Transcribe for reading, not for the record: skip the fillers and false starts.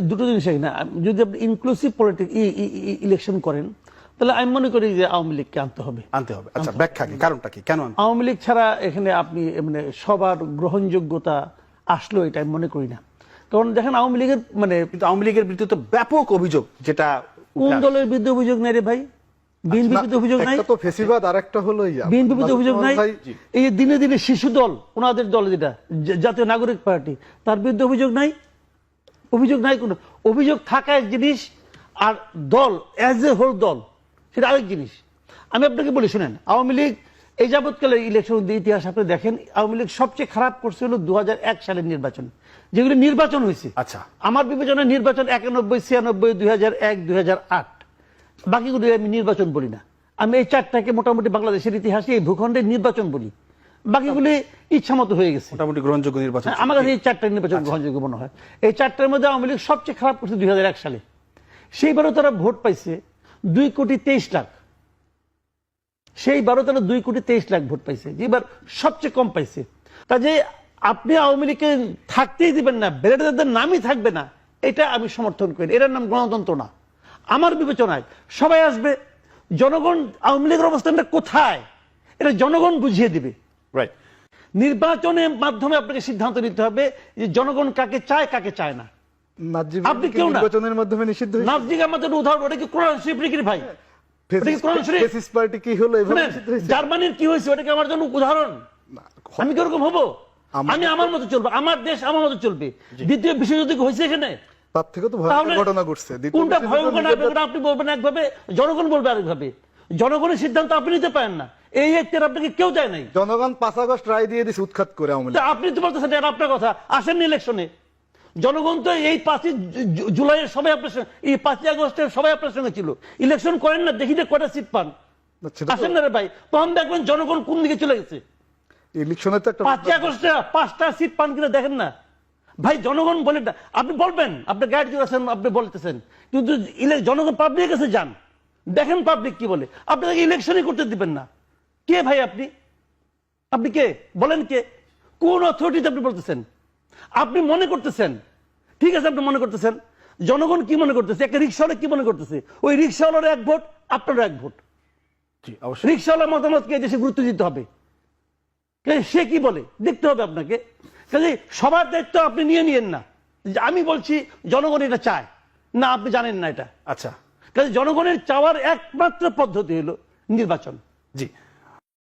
দুটো জিনিস না, যদি আপনি ইনক্লুসিভ পলিটিক্স ইলেকশন করেন তাহলে আমি মনে করি যে আওয়ামী লীগকে আনতে হবে। আচ্ছা, ব্যাখ্যা কি, কারণটা কি, কেন আওয়ামী লীগ ছাড়া এখানে আপনি মানে সবার গ্রহণযোগ্যতা আসলো এটা আমি মনে করি না। কারণ দেখেন আওয়ামী লীগের কিন্তু আওয়ামী লীগের বিরুদ্ধে তো ব্যাপক অভিযোগ, যেটা কোন দলের বিরুদ্ধে অভিযোগ নেই রে ভাই? বিএনপির বিরুদ্ধে অভিযোগ নাই? একটা তো ফেসিবাদ, আরেকটা হলো বিএনপির বিরুদ্ধে অভিযোগ নাই? এই যে দিনে দিনে শিশু দল, ওনাদের দল যেটা জাতীয় নাগরিক পার্টি, তার বিরুদ্ধে অভিযোগ নাই? অভিযোগ নাই কোনো। অভিযোগ থাকা এক জিনিস, আর দল অ্যাজ এ হোল দল সেটা আরেক জিনিস। আমি আপনাকে বলি শুনেন, আওয়ামী লীগ এই যাবৎকালে ইলেকশন ইতিহাস আপনি দেখেন, আওয়ামী লীগ সবচেয়ে খারাপ করছে হলো 2001 সালের নির্বাচন, যেগুলি নির্বাচন হয়েছে। আচ্ছা, আমার বিবেচনায় নির্বাচন 91, 96, 2001, 2008, বাকিগুলো আমি নির্বাচন বলি না। আমি এই চারটাকে মোটামুটি বাংলাদেশের ইতিহাসে এই ভূখণ্ডে নির্বাচন বলি, বাকিগুলি ইচ্ছা মতো হয়ে গেছে। মোটামুটি গ্রহণযোগ্য নির্বাচন আমার কাছে এই চারটা নির্বাচন গ্রহণযোগ্য মনে হয়। এই চারটার মধ্যে আওয়ামী লীগ সবচেয়ে খারাপ করছে 2001 সালে। সেইবারও তারা ভোট পাইছে 2,23,00,000। সেইবারও তারা 2,23,00,000 ভোট পাইছে, যেবার সবচেয়ে কম পাইছে। কাজে আপনি আওয়ামী লীগকে থাকতেই দিবেন না, বেড়াদের নামই থাকবে না, এটা আমি সমর্থন করি। এটার নাম গণতন্ত্র না আমার বিবেচনায়। সবাই আসবে, জনগণ আওয়ামী লীগের অবস্থানটা কোথায় এটা জনগণ বুঝিয়ে দিবে। রাইট। নির্বাচনের মাধ্যমে আপনাকে সিদ্ধান্ত নিতে হবে যে জনগণ কাকে চায় কাকে চায় না। আপনি কেউ না, নির্বাচনের মাধ্যমে নিষিদ্ধ হয়েছে। নাজিব আমাদের উদাহরণ, ওটা কি কোরআন শরীফ নাকি ভাই? ফ্যাসিস্ট পার্টি কি হলো এভাবে নিষিদ্ধ হয়েছে? জার্মানির কি হয়েছে, ওটা কি আমার জন্য উদাহরণ? আমি কি ওরকম হবো? আমি আমার মতো চলবো, আমার দেশ আমার মতো চলবে। দ্বিতীয় বিশ্বযুদ্ধ কি হয়েছে এখানে? তার থেকে তো ভয়ঙ্কর ঘটনা ঘটছে। কোনটা ভয়ঙ্কর? আপনি বলবেন একভাবে, জনগণ বলবে আরেকভাবে। জনগণের সিদ্ধান্ত আপনি নিতে পারেন না, এই এখতিয়ার আপনাকে কেউ দেয় নাই। জনগণ 5 আগস্ট রায় দিয়ে দিয়েছে উৎখাত করে আওয়ামী লীগ। আপনি তো বলতেছেন এটা আপনার কথা, আসেননি ইলেকশনে। জনগণ তো এই 5 জুলাইয়ের সবাই আপনার সঙ্গে, এই 5 আগস্টের সবাই আপনার সঙ্গে ছিল। ইলেকশন করেন না, দেখি কয়টা সিট পান। আসেন না রে ভাই, তখন দেখবেন জনগণ কোন দিকে চলে গেছে। ইলেকশনে তো একটা 5 আগস্টে 5টা সিট পান কিনা দেখেন না ভাই। জনগণ বলেন না, আপনি বলবেন, আপনি গাইড করেছেন, আপনি বলতেছেন, কিন্তু জনগণ পাবলিকের কাছে যান, দেখেন পাবলিক কি বলে। আপনাকে ইলেকশনই করতে দিবেন না। কে ভাই আপনি? আপনি কে বলেন? কে, কোন অথরিটিতে আপনি বলতেছেন? আপনি মনে করতেছেন, ঠিক আছে, আপনি মনে করতেছেন, জনগণ কি মনে করতেছে? একটা রিক্সাওয়ালা কি মনে করতেছে? ওই রিক্সাওয়ালার এক ভোট, আপনারও এক ভোট। রিক্সাওয়ালার মতামতকে দেশে গুরুত্ব দিতে হবে। সে কি বলে দেখতে হবে আপনাকে। কাজে সবার দায়িত্ব আপনি নিয়েন না। আমি বলছি জনগণ এটা চায় না, আপনি জানেন না এটা। আচ্ছা, কাজে জনগণের চাওয়ার একমাত্র পদ্ধতি হলো নির্বাচন। জি।